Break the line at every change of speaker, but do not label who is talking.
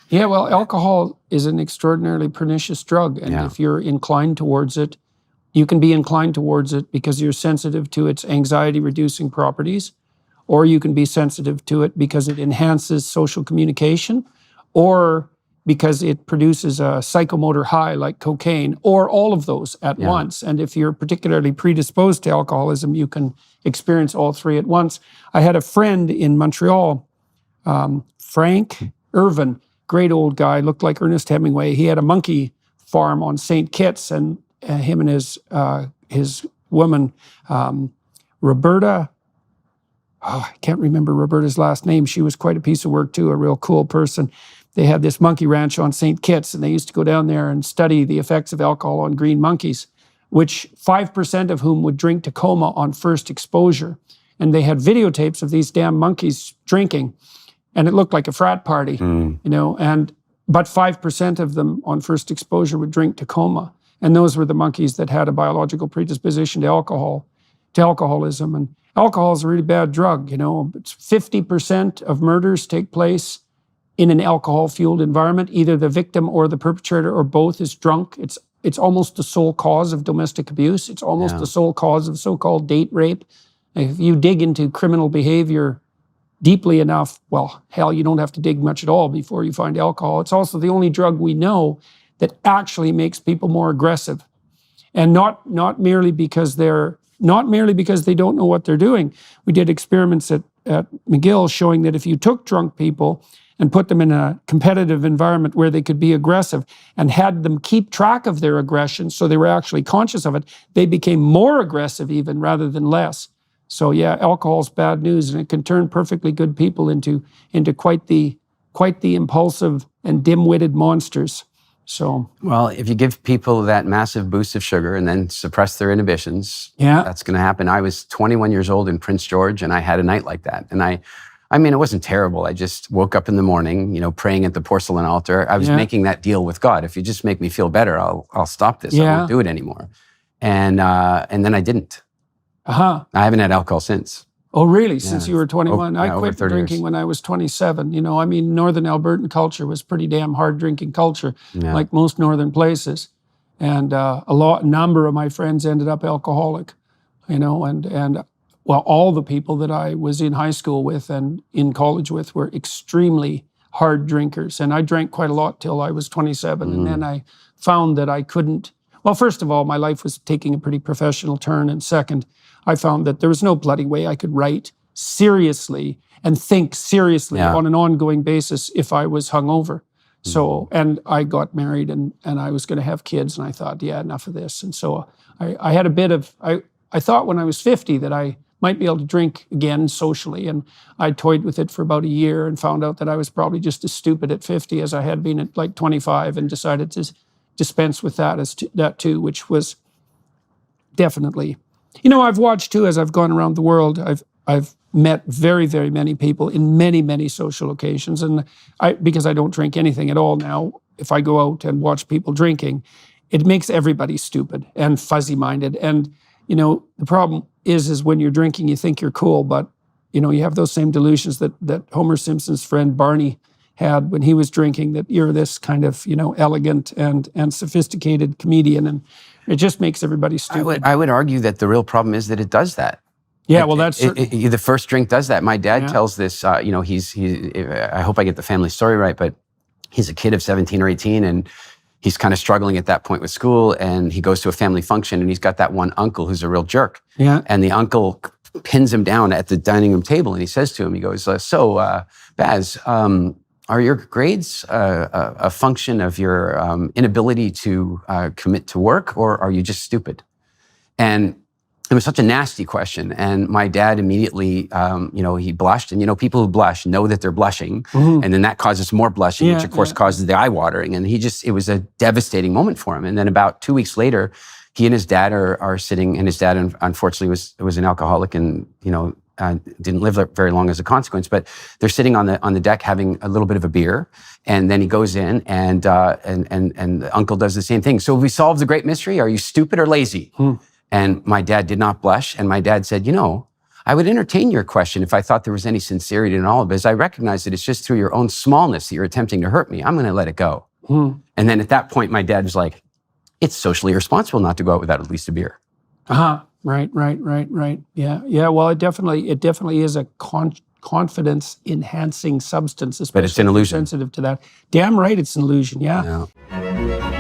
Yeah, well, alcohol is an extraordinarily pernicious drug. And if you're inclined towards it, you can be inclined towards it because you're sensitive to its anxiety-reducing properties, or you can be sensitive to it because it enhances social communication, or because it produces a psychomotor high like cocaine, or all of those at once. And if you're particularly predisposed to alcoholism, you can experience all three at once. I had a friend in Montreal, Frank Irvin, great old guy, looked like Ernest Hemingway. He had a monkey farm on St. Kitts, and him and his woman, Roberta, I can't remember Roberta's last name. She was quite a piece of work too, a real cool person. They had this monkey ranch on St. Kitts, and they used to go down there and study the effects of alcohol on green monkeys, which 5% of whom would drink to coma on first exposure. And they had videotapes of these damn monkeys drinking, and it looked like a frat party, you know, but 5% of them on first exposure would drink to coma. And those were the monkeys that had a biological predisposition to alcoholism. And alcohol is a really bad drug, you know. 50% of murders take place in an alcohol-fueled environment. Either the victim or the perpetrator or both is drunk. It's almost the sole cause of domestic abuse. It's almost the sole cause of so-called date rape. If you dig into criminal behavior deeply enough, well, hell, you don't have to dig much at all before you find alcohol. It's also the only drug we know that actually makes people more aggressive. And not merely because they don't know what they're doing. We did experiments at McGill showing that if you took drunk people and put them in a competitive environment where they could be aggressive and had them keep track of their aggression so they were actually conscious of it, they became more aggressive even rather than less. So yeah, alcohol's bad news, and it can turn perfectly good people into quite the impulsive and dim-witted monsters. So,
well, if you give people that massive boost of sugar and then suppress their inhibitions, that's going to happen. I was 21 years old in Prince George, and I had a night like that. And I mean, it wasn't terrible. I just woke up in the morning, you know, praying at the porcelain altar. I was making that deal with God. If you just make me feel better, I'll stop this. I won't do it anymore. And then I didn't. I haven't had alcohol since.
Oh, really? Since you were 21? I quit drinking when I was 27. You know, I mean, Northern Albertan culture was pretty damn hard drinking culture, like most northern places. And a number of my friends ended up alcoholic, you know, and well, all the people that I was in high school with and in college with were extremely hard drinkers. And I drank quite a lot till I was 27. And then I found that I couldn't. Well, first of all, my life was taking a pretty professional turn. And second, I found that there was no bloody way I could write seriously and think seriously on an ongoing basis if I was hungover. So, and I got married and I was going to have kids, and I thought, enough of this. And so I had a bit of, I thought when I was 50 that I might be able to drink again socially. And I toyed with it for about a year and found out that I was probably just as stupid at 50 as I had been at like 25, and decided to dispense with that too, which was definitely, you know, I've watched too, as I've gone around the world, I've met very, very many people in many, many social occasions. And because I don't drink anything at all now, if I go out and watch people drinking, it makes everybody stupid and fuzzy-minded. And, you know, the problem is when you're drinking, you think you're cool, but, you know, you have those same delusions that Homer Simpson's friend Barney had when he was drinking, that you're this kind of, you know, elegant and sophisticated comedian, and it just makes everybody stupid.
I would argue that the real problem is that it does that.
Yeah, well, that's
the first drink does that. My dad tells this. You know, I hope I get the family story right, but he's a kid of 17 or 18, and he's kind of struggling at that point with school. And he goes to a family function, and he's got that one uncle who's a real jerk. Yeah. And the uncle pins him down at the dining room table, and he says to him, he goes, "So, Baz, are your grades a function of your inability to commit to work, or are you just stupid?" And it was such a nasty question. And my dad immediately, you know, he blushed. And, you know, people who blush know that they're blushing. Mm-hmm. And then that causes more blushing, which of course causes the eye watering. And it was a devastating moment for him. And then about 2 weeks later, he and his dad are sitting, and his dad, unfortunately, was an alcoholic, and, you know, didn't live very long as a consequence. But they're sitting on the deck having a little bit of a beer, and then he goes in, and the uncle does the same thing. "So have we solved the great mystery? Are you stupid or lazy?" And my dad did not blush, and my dad said, "You know, I would entertain your question if I thought there was any sincerity in all of it, as I recognize that it's just through your own smallness that you're attempting to hurt me. I'm going to let it go. And then at that point, my dad was like, it's socially irresponsible not to go out without at least a beer.
Right. Yeah. Well, it definitely is a confidence enhancing substance, especially
but it's an illusion.
Sensitive to that. Damn right, it's an illusion. Yeah.
Yeah.